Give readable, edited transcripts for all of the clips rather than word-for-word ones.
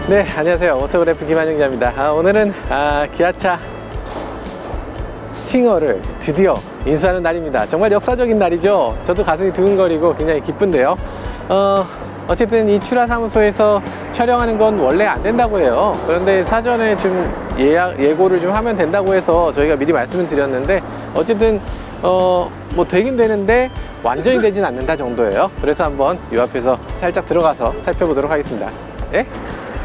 네, 안녕하세요. 오토그래프 김한영자입니다. 오늘은 기아차 스팅어를 드디어 인수하는 날입니다. 정말 역사적인 날이죠. 저도 가슴이 두근거리고 굉장히 기쁜데요. 어쨌든 이 출하 사무소에서 촬영하는 건 원래 안 된다고 해요. 그런데 사전에 좀 예고를 좀 하면 된다고 해서 저희가 미리 말씀을 드렸는데, 어쨌든 뭐 되긴 되는데 완전히 되진 않는다 정도예요. 그래서 한번 이 앞에서 살짝 들어가서 살펴보도록 하겠습니다. 예?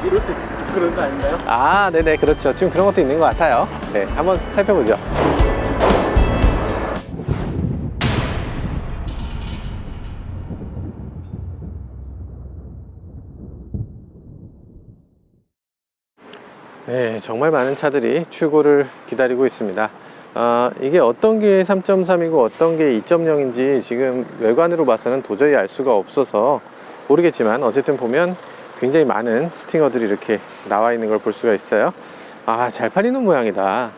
이럴 때 그런 거 아닌가요? 아, 네네, 그렇죠. 지금 그런 것도 있는 것 같아요. 네, 한번 살펴보죠. 네, 정말 많은 차들이 출고를 기다리고 있습니다. 이게 어떤 게 3.3이고 어떤 게 2.0인지 지금 외관으로 봐서는 도저히 알 수가 없어서 모르겠지만, 어쨌든 보면 굉장히 많은 스팅어들이 이렇게 나와 있는 걸 볼 수가 있어요. 잘 팔리는 모양이다.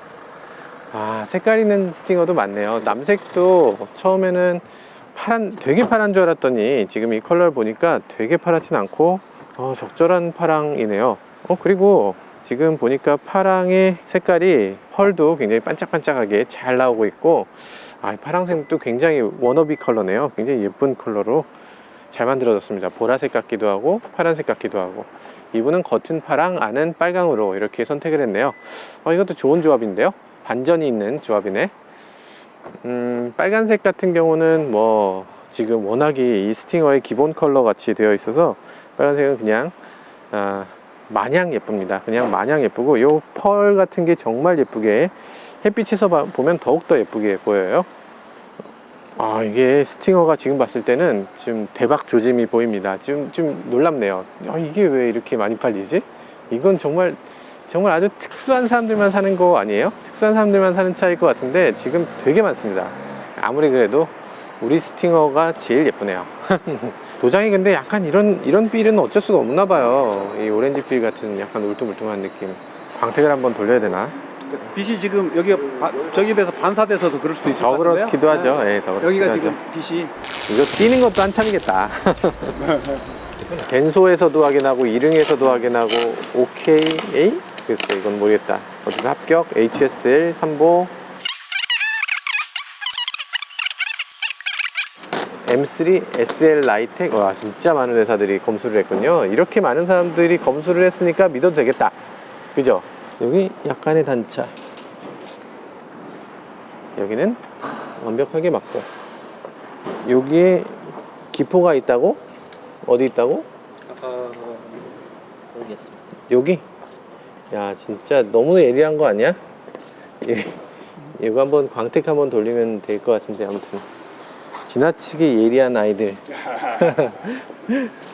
색깔 있는 스팅어도 많네요. 남색도 처음에는 되게 파란 줄 알았더니 지금 이 컬러를 보니까 되게 파랗진 않고 적절한 파랑이네요. 그리고 지금 보니까 파랑의 색깔이 펄도 굉장히 반짝반짝하게 잘 나오고 있고, 파랑색도 굉장히 워너비 컬러네요. 굉장히 예쁜 컬러로 잘 만들어졌습니다. 보라색 같기도 하고 파란색 같기도 하고. 이분은 겉은 파랑 안은 빨강으로 이렇게 선택을 했네요. 이것도 좋은 조합인데요. 반전이 있는 조합이네. 빨간색 같은 경우는 뭐 지금 워낙에 이 스팅어의 기본 컬러 같이 되어 있어서 빨간색은 그냥 마냥 예쁩니다. 그냥 마냥 예쁘고, 요 펄 같은 게 정말 예쁘게 햇빛에서 보면 더욱더 예쁘게 보여요. 이게 스팅어가 지금 봤을 때는 지금 대박 조짐이 보입니다. 지금 좀 놀랍네요. 이게 왜 이렇게 많이 팔리지? 이건 정말 아주 특수한 사람들만 사는 거 아니에요? 특수한 사람들만 사는 차일 것 같은데 지금 되게 많습니다. 아무리 그래도 우리 스팅어가 제일 예쁘네요. 도장이 근데 약간 이런 빌은 어쩔 수가 없나 봐요. 이 오렌지 빌 같은 약간 울퉁불퉁한 느낌. 광택을 한번 돌려야 되나? 빛이 지금 여기가 저기 비해서 반사돼서도 그럴 수도 있을 것 더 같은데요? 그렇기도 하죠. 네, 더 그렇기도 여기가 하죠. 지금 빛이 이거 뛰는 것도 한참이겠다. 덴소에서도 확인하고 2릉에서도 확인하고 OKA? 글쎄 이건 모르겠다. 어쨌든 합격 HSL 3보 M3 SL 라이텍. 와, 진짜 많은 회사들이 검수를 했군요. 이렇게 많은 사람들이 검수를 했으니까 믿어도 되겠다. 그죠? 여기 약간의 단차, 여기는 완벽하게 맞고, 여기에 기포가 있다고? 어디 있다고? 여기 있습니다. 여기? 야, 진짜 너무 예리한 거 아니야? 이거 한번 광택 한번 돌리면 될 것 같은데. 아무튼 지나치게 예리한 아이들.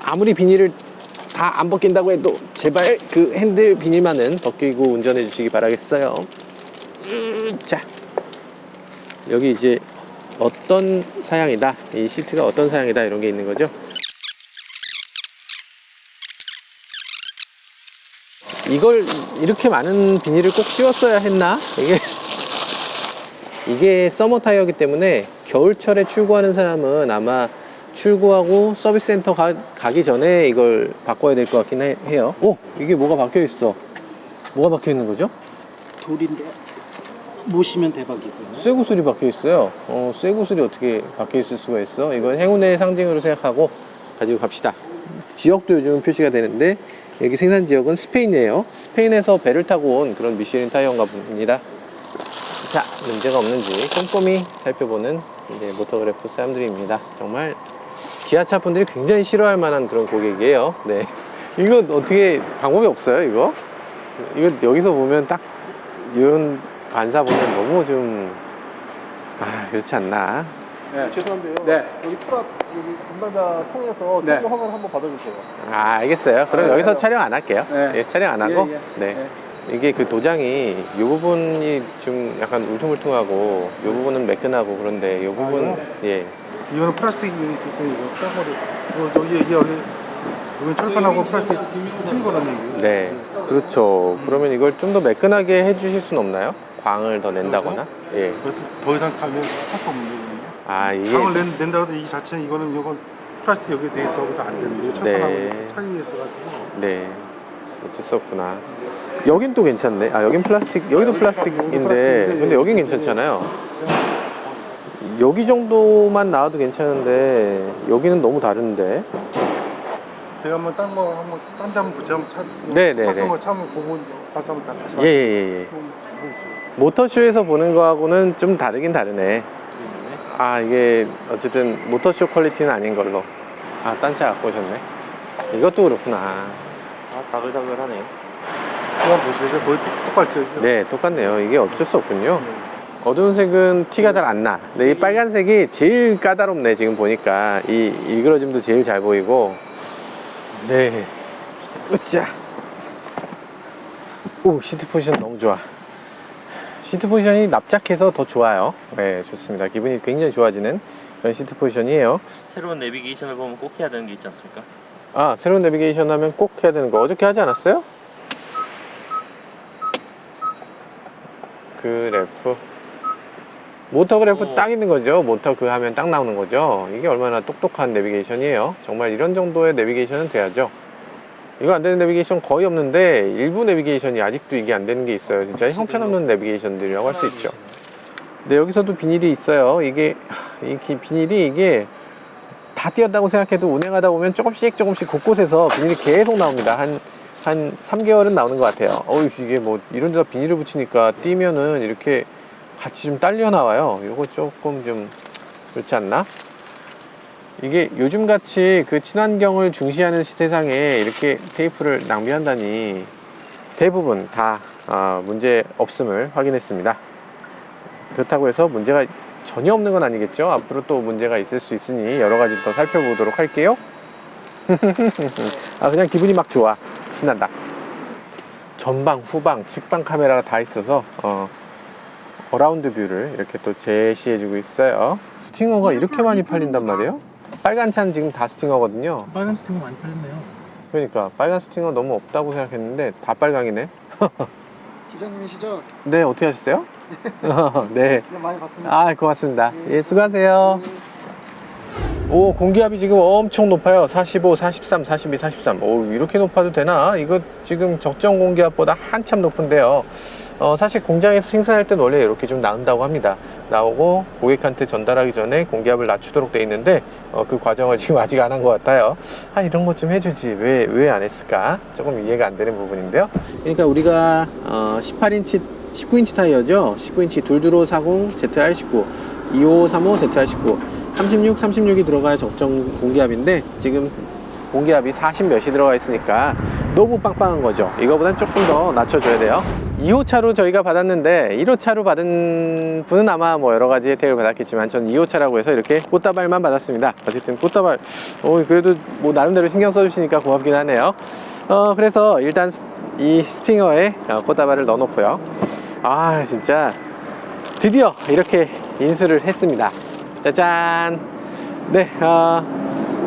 아무리 비닐을 다 안 벗긴다고 해도 제발 그 핸들 비닐만은 벗기고 운전해 주시기 바라겠어요. 자, 여기 이제 어떤 사양이다, 이 시트가 어떤 사양이다, 이런 게 있는 거죠. 이걸 이렇게 많은 비닐을 꼭 씌웠어야 했나? 이게 서머 타이어이기 때문에 겨울철에 출고하는 사람은 아마 출고하고 서비스 센터 가기 전에 이걸 바꿔야 될 것 같긴 해요. 이게 뭐가 박혀 있어. 뭐가 박혀 있는 거죠? 돌인데 모시면 대박이고요. 쇠구슬이 박혀 있어요. 쇠구슬이 어떻게 박혀 있을 수가 있어? 이건 행운의 상징으로 생각하고 가지고 갑시다. 지역도 요즘 표시가 되는데 여기 생산 지역은 스페인이에요. 스페인에서 배를 타고 온 그런 미쉐린 타이어인가 봅니다. 자, 문제가 없는지 꼼꼼히 살펴보는 이제 모토그래프 사람들입니다. 정말 기아차 분들이 굉장히 싫어할 만한 그런 고객이에요. 네. 이거 어떻게 방법이 없어요, 이거? 이거 여기서 보면 딱 이런 반사 보면 너무 좀 그렇지 않나? 네. 죄송한데요. 네. 여기 여기 담당자 통해서 네. 출고 허가를 한번 받아주세요. 알겠어요. 그럼 네, 여기서 네. 촬영 안 할게요. 네. 예, 촬영 안 하고. 예, 예. 네. 예. 이게 그 도장이 이 부분이 좀 약간 울퉁불퉁하고 이 부분은 매끈하고 그런데 이 부분 예. 이거는 플라스틱이 이거 땀머리. 여기 철판하고 플라스틱 틀리거라는 얘기예요. 네. 그렇죠. 그러면 이걸 좀 더 매끈하게 해주실 수는 없나요? 광을 더 낸다거나? 예. 그래서 더 이상 가면 할 수 없는 거예요. 이게 방을 낸다라도 이 자체 이거는 플라스틱 여기에 돼 있어서 안 되는데 철판하고 네. 이렇게 차이가 있어가지고. 네. 어쩔 수 없구나. 여긴 또 괜찮네. 아, 여긴 플라스틱, 여기도 플라스틱인데, 근데 여긴 괜찮잖아요. 여기 정도만 나와도 괜찮은데, 여기는 너무 다른데. 제가 한번 딴 거 한번 딴 데 한번 붙여 한번 차. 네네네. 같은 거 차면 보고 가서 한번 다시. 예, 예, 예. 모터쇼에서 보는 거하고는 좀 다르긴 다르네. 아, 이게 어쨌든 모터쇼 퀄리티는 아닌 걸로. 아, 딴 차 갖고 오셨네. 이것도 그렇구나. 아, 자글자글하네. 한번 보시겠어요? 거의 똑같죠? 지금? 네, 똑같네요. 이게 어쩔 수 없군요. 어두운 색은 티가 잘 안 나. 근데 이 빨간색이 제일 까다롭네, 지금 보니까. 이 일그러짐도 제일 잘 보이고. 네. 으짜. 오, 시트 포지션 너무 좋아. 시트 포지션이 납작해서 더 좋아요. 네, 좋습니다. 기분이 굉장히 좋아지는 그런 시트 포지션이에요. 새로운 내비게이션을 보면 꼭 해야 되는 게 있지 않습니까? 아, 새로운 내비게이션 하면 꼭 해야 되는 거 어저께 하지 않았어요? 그래프. 모터 그래프 딱 있는 거죠. 모터 그 하면 딱 나오는 거죠. 이게 얼마나 똑똑한 내비게이션이에요. 정말 이런 정도의 내비게이션은 돼야죠. 이거 안 되는 내비게이션 거의 없는데 일부 내비게이션이 아직도 이게 안 되는 게 있어요. 진짜 형편없는 내비게이션들이라고 할 수 있죠. 근데 여기서도 비닐이 있어요. 이게 이 비닐이 이게 다 띄었다고 생각해도 운행하다 보면 조금씩 곳곳에서 비닐이 계속 나옵니다. 한 3개월은 나오는 것 같아요. 이게 뭐 이런 데다 비닐을 붙이니까 띄면은 이렇게 같이 좀 딸려 나와요. 이거 조금 좀 그렇지 않나? 이게 요즘 같이 그 친환경을 중시하는 세상에 이렇게 테이프를 낭비한다니 대부분 다 문제 없음을 확인했습니다. 그렇다고 해서 문제가 전혀 없는 건 아니겠죠. 앞으로 또 문제가 있을 수 있으니 여러 가지 더 살펴보도록 할게요. 아, 그냥 기분이 막 좋아. 신난다. 전방, 후방, 측방 카메라가 다 있어서 어라운드 뷰를 이렇게 또 제시해주고 있어요. 스팅어가 이렇게 많이 팔린단 말이에요? 빨간 차는 지금 다 스팅어거든요. 빨간 스티커 많이 팔렸네요. 그러니까 빨간 스팅어 너무 없다고 생각했는데 다 빨강이네. 기자님이시죠? 네, 어떻게 하셨어요? 네. 네, 많이 봤습니다. 아, 고맙습니다. 예, 수고하세요. 오, 공기압이 지금 엄청 높아요. 45, 43, 42, 43. 오, 이렇게 높아도 되나? 이거 지금 적정 공기압보다 한참 높은데요. 사실 공장에서 생산할 땐 원래 이렇게 좀 나온다고 합니다. 나오고 고객한테 전달하기 전에 공기압을 낮추도록 돼 있는데 그 과정을 지금 아직 안 한 것 같아요. 아, 이런 것 좀 해주지. 왜 안 했을까? 조금 이해가 안 되는 부분인데요. 그러니까 우리가 18인치, 19인치 타이어죠. 19인치 둘두로 40 ZR19, 2535 ZR19, 36이 들어가야 적정 공기압인데 지금 공기압이 40 몇이 들어가 있으니까 너무 빵빵한 거죠. 이거보단 조금 더 낮춰줘야 돼요. 2호차로 저희가 받았는데 1호차로 받은 분은 아마 뭐 여러 가지 혜택을 받았겠지만 전 2호차라고 해서 이렇게 꽃다발만 받았습니다. 어쨌든 꽃다발 그래도 뭐 나름대로 신경 써주시니까 고맙긴 하네요. 그래서 일단 이 스팅어에 꽃다발을 넣어 놓고요. 아, 진짜 드디어 이렇게 인수를 했습니다. 짜잔. 네,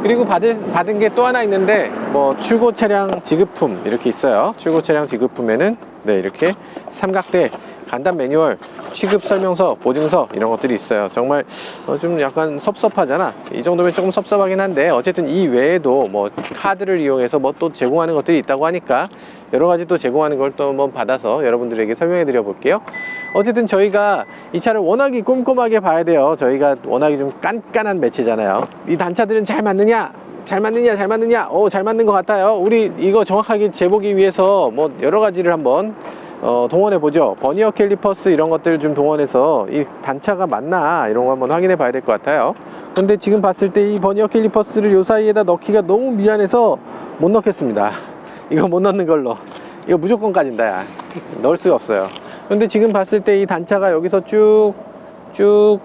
그리고 받은 게 또 하나 있는데 뭐 출고 차량 지급품 이렇게 있어요. 출고 차량 지급품에는 네, 이렇게 삼각대 간단 매뉴얼, 취급 설명서, 보증서 이런 것들이 있어요. 정말 좀 약간 섭섭하잖아. 이 정도면 조금 섭섭하긴 한데 어쨌든 이 외에도 뭐 카드를 이용해서 뭐 또 제공하는 것들이 있다고 하니까 여러 가지 또 제공하는 걸 또 한번 받아서 여러분들에게 설명해 드려 볼게요. 어쨌든 저희가 이 차를 워낙에 꼼꼼하게 봐야 돼요. 저희가 워낙에 좀 깐깐한 매체잖아요. 이 단차들은 잘 맞느냐? 잘 맞느냐? 잘 맞는 것 같아요. 우리 이거 정확하게 재보기 위해서 뭐 여러 가지를 한번 동원해 보죠. 버니어 캘리퍼스 이런 것들 좀 동원해서 이 단차가 맞나 이런 거 한번 확인해 봐야 될 것 같아요. 근데 지금 봤을 때 이 버니어 캘리퍼스를 요 사이에다 넣기가 너무 미안해서 못 넣겠습니다. 이거 못 넣는 걸로. 이거 무조건 까진다, 야. 넣을 수가 없어요. 근데 지금 봤을 때 이 단차가 여기서 쭉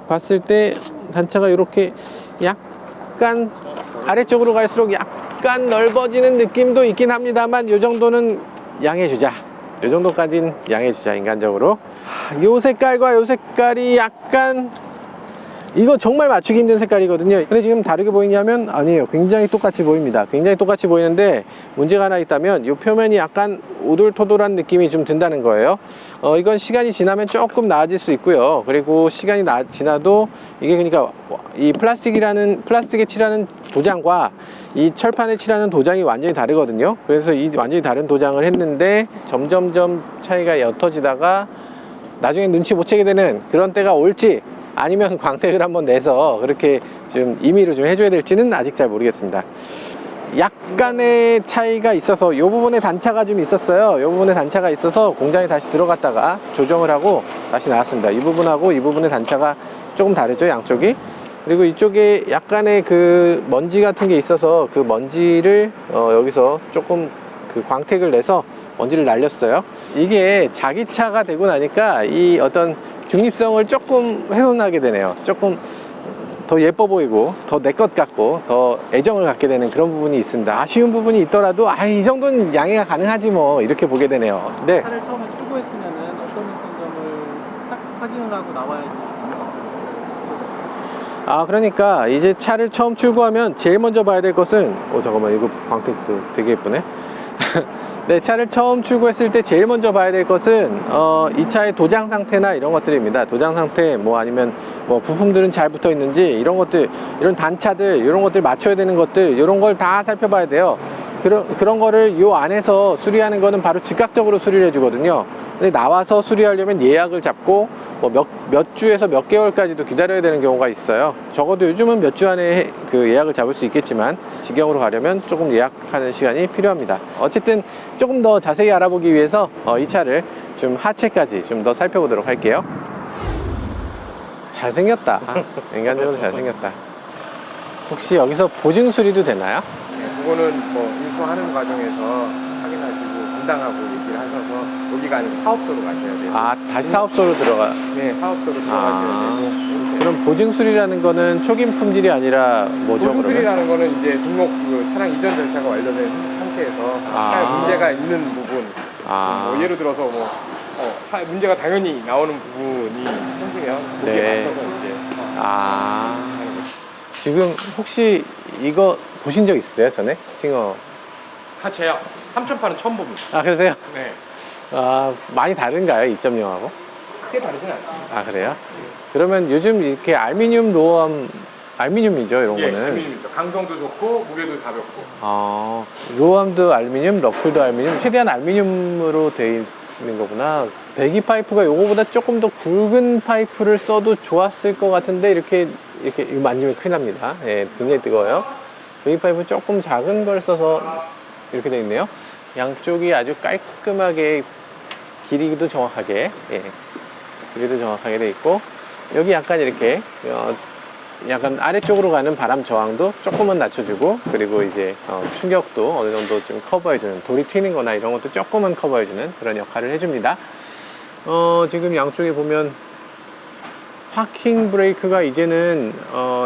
봤을 때 단차가 이렇게 약간 아래쪽으로 갈수록 약간 넓어지는 느낌도 있긴 합니다만 요 정도는 양해주자. 요 정도까진 양해주자, 인간적으로. 요 색깔과 요 색깔이 약간 이거 정말 맞추기 힘든 색깔이거든요. 근데 지금 다르게 보이냐면 아니에요. 굉장히 똑같이 보입니다. 굉장히 똑같이 보이는데 문제가 하나 있다면 이 표면이 약간 오돌토돌한 느낌이 좀 든다는 거예요. 이건 시간이 지나면 조금 나아질 수 있고요. 그리고 시간이 지나도 이게 그러니까 이 플라스틱에 칠하는 도장과 이 철판에 칠하는 도장이 완전히 다르거든요. 그래서 이 완전히 다른 도장을 했는데 점점점 차이가 옅어지다가 나중에 눈치 못 채게 되는 그런 때가 올지, 아니면 광택을 한번 내서 그렇게 좀 임의로 좀 해줘야 될지는 아직 잘 모르겠습니다. 약간의 차이가 있어서 이 부분에 단차가 좀 있었어요. 이 부분에 단차가 있어서 공장에 다시 들어갔다가 조정을 하고 다시 나왔습니다. 이 부분하고 이 부분의 단차가 조금 다르죠, 양쪽이. 그리고 이쪽에 약간의 그 먼지 같은 게 있어서 그 먼지를 여기서 조금 그 광택을 내서 먼지를 날렸어요. 이게 자기 차가 되고 나니까 이 어떤 중립성을 조금 훼손하게 되네요. 조금 더 예뻐 보이고 더 내 것 같고 더 애정을 갖게 되는 그런 부분이 있습니다. 아쉬운 부분이 있더라도 이 정도는 양해가 가능하지 뭐, 이렇게 보게 되네요. 네. 차를 처음에 출고했으면은 어떤 점을 딱 확인을 하고 나와야지. 그러니까 이제 차를 처음 출고하면 제일 먼저 봐야 될 것은 잠깐만, 이거 광택도 되게 예쁘네. 네, 차를 처음 출고했을 때 제일 먼저 봐야 될 것은 이 차의 도장 상태나 이런 것들입니다. 도장 상태, 뭐 아니면 뭐 부품들은 잘 붙어 있는지, 이런 것들, 이런 단차들, 이런 것들 맞춰야 되는 것들, 이런 걸 다 살펴봐야 돼요. 그런 거를 요 안에서 수리하는 거는 바로 즉각적으로 수리를 해주거든요. 근데 나와서 수리하려면 예약을 잡고 뭐 몇 주에서 몇 개월까지도 기다려야 되는 경우가 있어요. 적어도 요즘은 몇 주 안에 그 예약을 잡을 수 있겠지만, 직영으로 가려면 조금 예약하는 시간이 필요합니다. 어쨌든 조금 더 자세히 알아보기 위해서 이 차를 좀 하체까지 좀 더 살펴보도록 할게요. 잘생겼다. 인간적으로 잘생겼다. 혹시 여기서 보증 수리도 되나요? 그거는 뭐 인수하는 과정에서 확인하시고 담당하고 얘기를 하셔서, 여기가 아니고 사업소로 가셔야 돼요. 다시 사업소로 들어가. 네, 사업소로 들어가셔야 되고. 이렇게. 그럼 보증 수리라는 거는 초기 품질이 아니라 뭐죠? 그러면? 보증수리라는 거는 이제 등록 그 차량 이전 절차가 완료된 상태에서 차에 문제가 있는 부분, 뭐 예를 들어서 뭐 차 문제가 당연히 나오는 부분이 생기면 거기에 네. 맞춰서 이제 하는 거죠. 지금 혹시 이거 보신 적 있어요, 전에? 스팅어. 하체요. 3,800은 처음 봅니다. 그러세요? 네. 많이 다른가요, 2.0하고? 크게 다르진 않습니다. 그래요? 그러면 요즘 이렇게 알루미늄 로함, 알루미늄이죠, 이런 예, 거는? 알루미늄이죠. 강성도 좋고 무게도 가볍고. 로함도 알루미늄, 너클도 알루미늄, 최대한 알루미늄으로 되어 있는 거구나. 배기 파이프가 요거보다 조금 더 굵은 파이프를 써도 좋았을 것 같은데, 이렇게 이거 만지면 큰일 납니다. 예, 굉장히 뜨거워요. 배기 파이프 조금 작은 걸 써서 이렇게 되어 있네요. 양쪽이 아주 깔끔하게, 길이도 정확하게, 길이도 정확하게 되어 있고, 여기 약간 이렇게 약간 아래쪽으로 가는 바람 저항도 조금은 낮춰주고, 그리고 이제 충격도 어느 정도 좀 커버해주는, 돌이 튀는 거나 이런 것도 조금은 커버해주는 그런 역할을 해줍니다. 지금 양쪽에 보면 파킹 브레이크가 이제는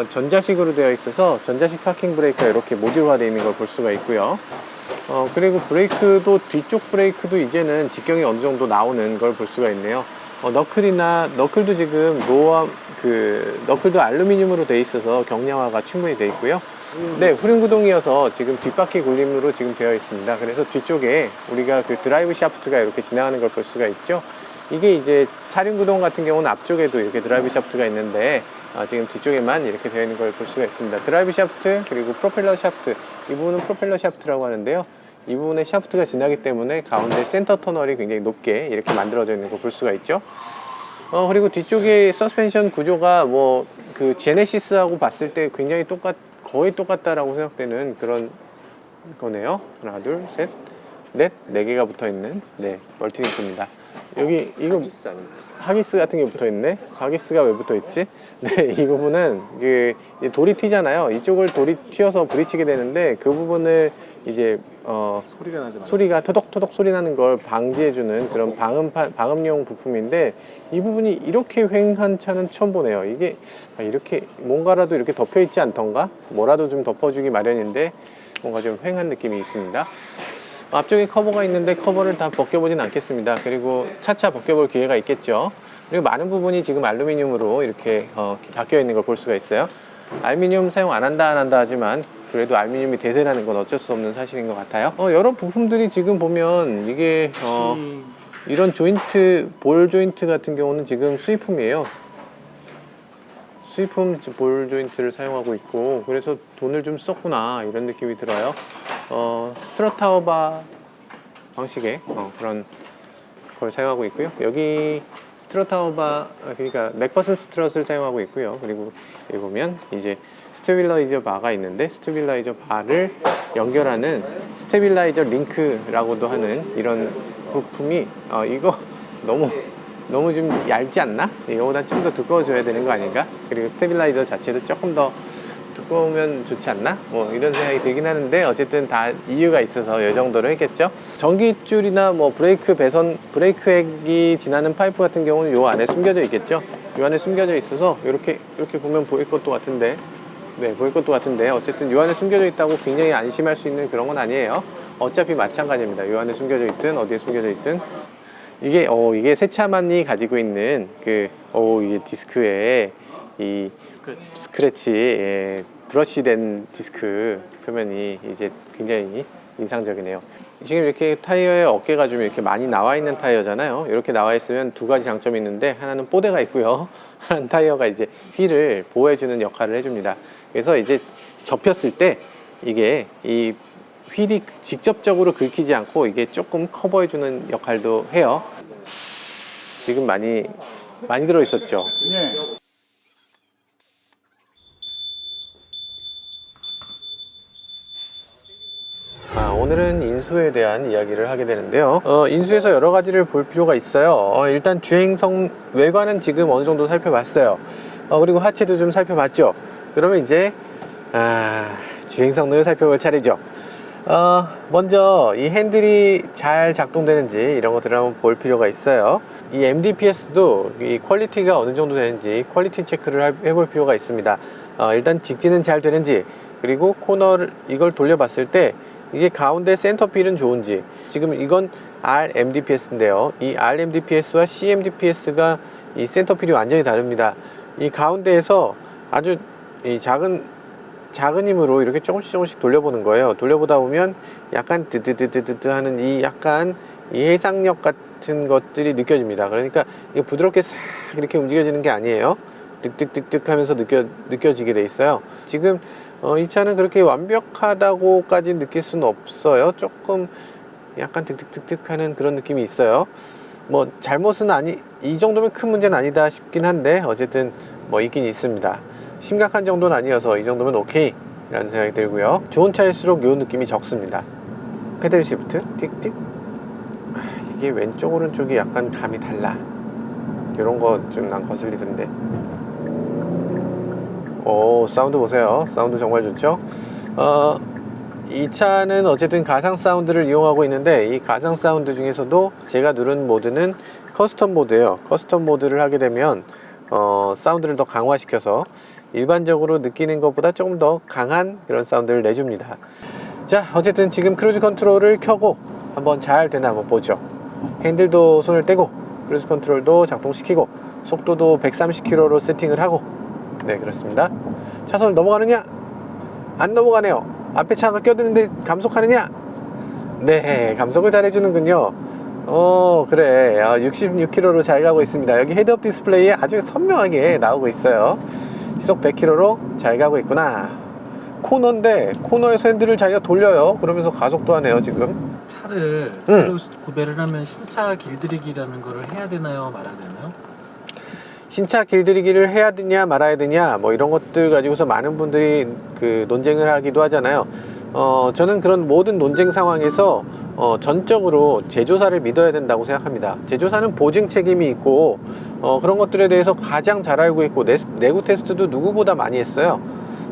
전자식으로 되어 있어서 전자식 파킹 브레이크가 이렇게 모듈화 되어 있는 걸 볼 수가 있고요. 그리고 브레이크도, 뒤쪽 브레이크도 이제는 직경이 어느 정도 나오는 걸 볼 수가 있네요. 너클도 지금 너클도 알루미늄으로 되어 있어서 경량화가 충분히 되어 있고요. 네, 후륜구동이어서 지금 뒷바퀴 굴림으로 지금 되어 있습니다. 그래서 뒤쪽에 우리가 그 드라이브 샤프트가 이렇게 지나가는 걸 볼 수가 있죠. 이게 이제 사륜구동 같은 경우는 앞쪽에도 이렇게 드라이브 샤프트가 있는데, 지금 뒤쪽에만 이렇게 되어 있는 걸 볼 수가 있습니다. 드라이브 샤프트, 그리고 프로펠러 샤프트, 이 부분은 프로펠러 샤프트라고 하는데요. 이 부분에 샤프트가 지나기 때문에 가운데 센터 터널이 굉장히 높게 이렇게 만들어져 있는 걸 볼 수가 있죠. 그리고 뒤쪽에 서스펜션 구조가 뭐 그 제네시스하고 봤을 때 굉장히 거의 똑같다라고 생각되는 그런 거네요. 하나, 둘, 셋, 넷, 네 개가 붙어 있는 멀티링크입니다. 여기 이거 하기스 같은 게 붙어 있네. 하기스가 왜 붙어 있지? 네, 이 부분은 돌이 튀잖아요. 이쪽을 돌이 튀어서 부딪히게 되는데, 그 부분을 이제 소리가 나지 마. 소리가 토독토독 소리 나는 걸 방지해주는 그런 방음용 부품인데, 이 부분이 이렇게 휑한 차는 처음 보네요. 이게 이렇게 뭔가라도 이렇게 덮여 있지 않던가? 뭐라도 좀 덮어주기 마련인데 뭔가 좀 휑한 느낌이 있습니다. 앞쪽에 커버가 있는데 커버를 다 벗겨보진 않겠습니다. 그리고 차차 벗겨볼 기회가 있겠죠. 그리고 많은 부분이 지금 알루미늄으로 이렇게 바뀌어 있는 걸 볼 수가 있어요. 알루미늄 사용 안 한다 하지만 그래도 알루미늄이 대세라는 건 어쩔 수 없는 사실인 것 같아요. 여러 부품들이 지금 보면 이게 이런 조인트, 볼 조인트 같은 경우는 지금 수입품이에요. 수입품 볼 조인트를 사용하고 있고, 그래서 돈을 좀 썼구나 이런 느낌이 들어요. 스트러타워바 방식의 그런 걸 사용하고 있고요. 여기 스트러타워바, 그러니까 맥퍼슨 스트럿을 사용하고 있고요. 그리고 여기 보면 이제 스테빌라이저 바가 있는데, 스테빌라이저 바를 연결하는 스테빌라이저 링크라고도 하는 이런 부품이 이거 너무 좀 얇지 않나? 이거보다 좀 더 두꺼워져야 되는 거 아닌가? 그리고 스테빌라이저 자체도 조금 더 두꺼우면 좋지 않나? 뭐 이런 생각이 들긴 하는데, 어쨌든 다 이유가 있어서 이 정도로 했겠죠. 전기줄이나 뭐 브레이크 배선, 브레이크액이 지나는 파이프 같은 경우는 요 안에 숨겨져 있겠죠. 요 안에 숨겨져 있어서 이렇게 보면 보일 것도 같은데, 네, 보일 것도 같은데, 어쨌든 요 안에 숨겨져 있다고 굉장히 안심할 수 있는 그런 건 아니에요. 어차피 마찬가지입니다. 요 안에 숨겨져 있든 어디에 숨겨져 있든. 이게 세차만이 가지고 있는 이게 디스크에 이 스크래치, 브러쉬된 디스크 표면이 이제 굉장히 인상적이네요. 지금 이렇게 타이어의 어깨가 좀 이렇게 많이 나와 있는 타이어잖아요. 이렇게 나와 있으면 두 가지 장점이 있는데, 하나는 뽀대가 있고요. 하나는 타이어가 이제 휠을 보호해주는 역할을 해줍니다. 그래서 이제 접혔을 때 이게 이 휠이 직접적으로 긁히지 않고 이게 조금 커버해주는 역할도 해요. 지금 많이 들어있었죠. 예. 오늘은 인수에 대한 이야기를 하게 되는데요. 인수에서 여러 가지를 볼 필요가 있어요. 일단 주행성 외관은 지금 어느 정도 살펴봤어요. 그리고 하체도 좀 살펴봤죠. 그러면 이제 주행 성능을 살펴볼 차례죠. 먼저 이 핸들이 잘 작동되는지 이런 것들을 한번 볼 필요가 있어요. 이 MDPS도 이 퀄리티가 어느 정도 되는지 퀄리티 체크를 해볼 필요가 있습니다. 일단 직진은 잘 되는지, 그리고 코너를 이걸 돌려봤을 때 이게 가운데 센터필은 좋은지. 지금 이건 RMDPS인데요. 이 RMDPS와 CMDPS가 이 센터필이 완전히 다릅니다. 이 가운데에서 아주 이 작은 힘으로 이렇게 조금씩 돌려보는 거예요. 돌려보다 보면 약간 드드드드드 하는 이 약간 이 해상력 같은 것들이 느껴집니다. 그러니까 이게 부드럽게 싹 이렇게 움직여지는 게 아니에요. 득득득득 하면서 느껴지게 돼 있어요. 지금 이 차는 그렇게 완벽하다고까지 느낄 수는 없어요. 조금 약간 득득득득 하는 그런 느낌이 있어요. 뭐 잘못은 이 정도면 큰 문제는 아니다 싶긴 한데, 어쨌든 뭐 있긴 있습니다. 심각한 정도는 아니어서 이 정도면 오케이 라는 생각이 들고요. 좋은 차일수록 요 느낌이 적습니다. 페달 시프트 틱틱. 이게 왼쪽 오른쪽이 약간 감이 달라. 이런 거 좀 난 거슬리던데. 오, 사운드 보세요. 사운드 정말 좋죠. 이 차는 어쨌든 가상 사운드를 이용하고 있는데, 이 가상 사운드 중에서도 제가 누른 모드는 커스텀 모드예요. 커스텀 모드를 하게 되면 사운드를 더 강화시켜서 일반적으로 느끼는 것보다 조금 더 강한 그런 사운드를 내줍니다. 자, 어쨌든 지금 크루즈 컨트롤을 켜고 한번 잘 되나 한번 보죠. 핸들도 손을 떼고 크루즈 컨트롤도 작동시키고 속도도 130km로 세팅을 하고, 네, 그렇습니다. 차선을 넘어가느냐? 안 넘어가네요. 앞에 차가 껴드는데 감속하느냐? 네, 감속을 잘 해주는군요. 그래. 66km로 잘 가고 있습니다. 여기 헤드업 디스플레이에 아주 선명하게 나오고 있어요. 시속 100km로 잘 가고 있구나. 코너인데 코너에서 핸들을 자기가 돌려요. 그러면서 가속도 하네요 지금. 차를 새로 구매를 하면 신차 길들이기라는 거를 해야 되나요, 말아야 되나요? 신차 길들이기를 해야 되냐 말아야 되냐 뭐 이런 것들 가지고서 많은 분들이 논쟁을 하기도 하잖아요. 저는 그런 모든 논쟁 상황에서 전적으로 제조사를 믿어야 된다고 생각합니다. 제조사는 보증 책임이 있고 그런 것들에 대해서 가장 잘 알고 있고 내구 테스트도 누구보다 많이 했어요.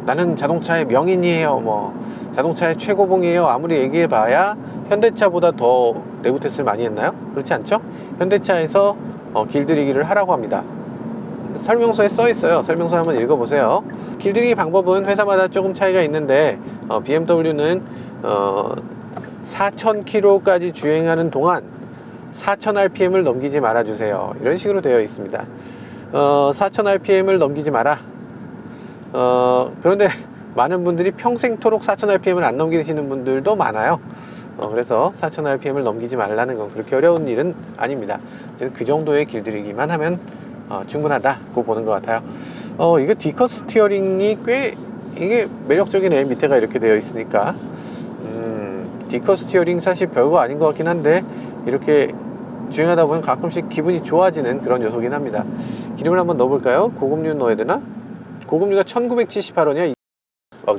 나는 자동차의 명인이에요, 뭐 자동차의 최고봉이에요 아무리 얘기해봐야 현대차보다 더 내구 테스트를 많이 했나요? 그렇지 않죠? 현대차에서 길들이기를 하라고 합니다. 설명서에 써 있어요. 설명서 한번 읽어보세요. 길들이기 방법은 회사마다 조금 차이가 있는데 BMW는 4000km까지 주행하는 동안 4000rpm을 넘기지 말아주세요. 이런 식으로 되어 있습니다. 4000rpm을 넘기지 마라. 그런데 많은 분들이 평생토록 4000rpm을 안 넘기시는 분들도 많아요. 그래서 4000rpm을 넘기지 말라는 건 그렇게 어려운 일은 아닙니다. 그 정도의 길들이기만 하면 충분하다고 보는 것 같아요. 이게 디커 스티어링이 꽤 이게 매력적이네. 밑에가 이렇게 되어 있으니까. 디커 스티어링 사실 별거 아닌 것 같긴 한데 이렇게 주행하다 보면 가끔씩 기분이 좋아지는 그런 요소긴 합니다. 기름을 한번 넣어볼까요? 고급류 넣어야 되나? 고급류가 1978원이야.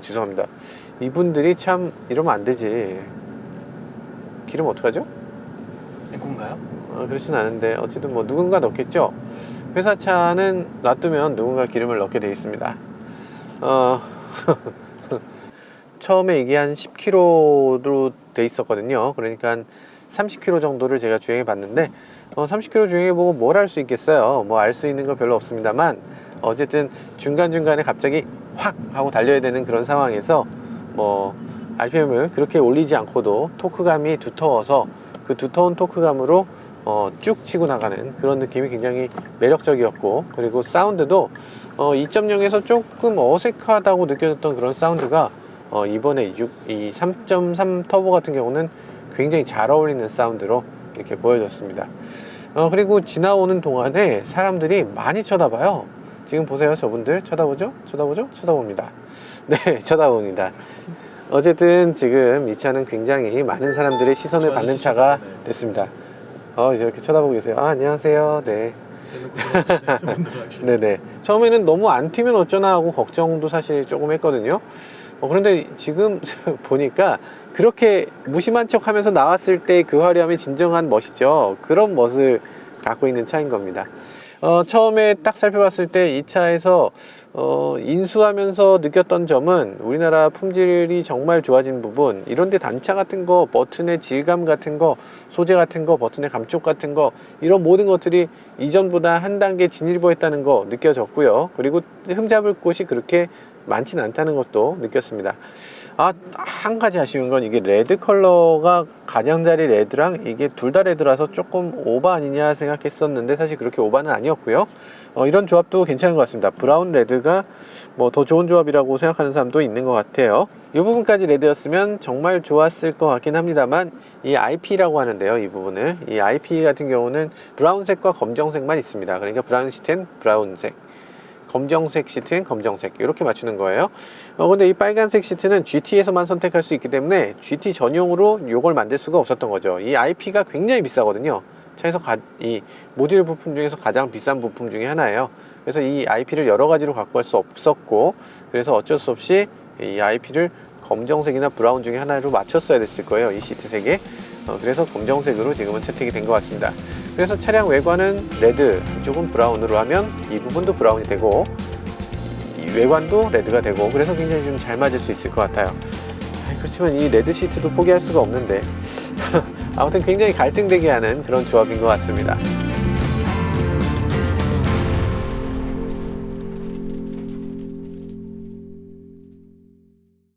죄송합니다. 이분들이 참 이러면 안 되지. 기름 어떡하죠? 에코인가요? 그렇진 않은데 어쨌든 뭐 누군가 넣겠죠. 회사 차는 놔두면 누군가 기름을 넣게 되어 있습니다. 처음에 이게 한 10km로 돼 있었거든요. 그러니까 한 30km 정도를 제가 주행해 봤는데 30km 주행해 보고 뭘 할 수 있겠어요. 뭐 알 수 있는 건 별로 없습니다만 어쨌든 중간중간에 갑자기 확 하고 달려야 되는 그런 상황에서 뭐 RPM을 그렇게 올리지 않고도 토크감이 두터워서 그 두터운 토크감으로 쭉 치고 나가는 그런 느낌이 굉장히 매력적이었고, 그리고 사운드도 2.0에서 조금 어색하다고 느껴졌던 그런 사운드가 이번에 이 3.3 터보 같은 경우는 굉장히 잘 어울리는 사운드로 이렇게 보여졌습니다. 그리고 지나오는 동안에 사람들이 많이 쳐다봐요. 지금 보세요. 저분들 쳐다보죠? 쳐다보죠? 쳐다봅니다. 네, 쳐다봅니다. 어쨌든 지금 이 차는 굉장히 많은 사람들의 시선을 받는 차가 됐습니다. 이렇게 쳐다보고 계세요. 안녕하세요. 네. 네네. 처음에는 너무 안 튀면 어쩌나 하고 걱정도 사실 조금 했거든요. 그런데 지금 보니까 그렇게 무심한 척 하면서 나왔을 때 그 화려함이 진정한 멋이죠. 그런 멋을 갖고 있는 차인 겁니다. 처음에 딱 살펴봤을 때 이 차에서 인수하면서 느꼈던 점은 우리나라 품질이 정말 좋아진 부분, 이런데 단차 같은 거, 버튼의 질감 같은 거, 소재 같은 거, 버튼의 감촉 같은 거, 이런 모든 것들이 이전보다 한 단계 진일보했다는 거 느껴졌고요. 그리고 흠잡을 곳이 그렇게 많지는 않다는 것도 느꼈습니다. 한 가지 아쉬운 건 이게 레드 컬러가 가장자리 레드랑 이게 둘 다 레드라서 조금 오바 아니냐 생각했었는데 사실 그렇게 오바는 아니었고요. 이런 조합도 괜찮은 것 같습니다. 브라운 레드가 뭐 더 좋은 조합이라고 생각하는 사람도 있는 것 같아요. 이 부분까지 레드였으면 정말 좋았을 것 같긴 합니다만, 이 IP라고 하는데요, 이 부분을, 이 IP 같은 경우는 브라운색과 검정색만 있습니다. 그러니까 브라운 시트는 브라운색, 검정색 시트는 검정색, 이렇게 맞추는 거예요. 근데 이 빨간색 시트는 GT에서만 선택할 수 있기 때문에 GT 전용으로 이걸 만들 수가 없었던 거죠. 이 IP가 굉장히 비싸거든요. 차에서 이 모듈 부품 중에서 가장 비싼 부품 중에 하나예요. 그래서 이 IP를 여러 가지로 갖고 갈 수 없었고, 그래서 어쩔 수 없이 이 IP를 검정색이나 브라운 중에 하나로 맞췄어야 됐을 거예요, 이 시트 색에. 그래서 검정색으로 지금은 채택이 된 것 같습니다. 그래서 차량 외관은 레드, 이쪽은 브라운으로 하면 이 부분도 브라운이 되고 이 외관도 레드가 되고, 그래서 굉장히 좀 잘 맞을 수 있을 것 같아요. 그렇지만 이 레드 시트도 포기할 수가 없는데 아무튼 굉장히 갈등되게 하는 그런 조합인 것 같습니다.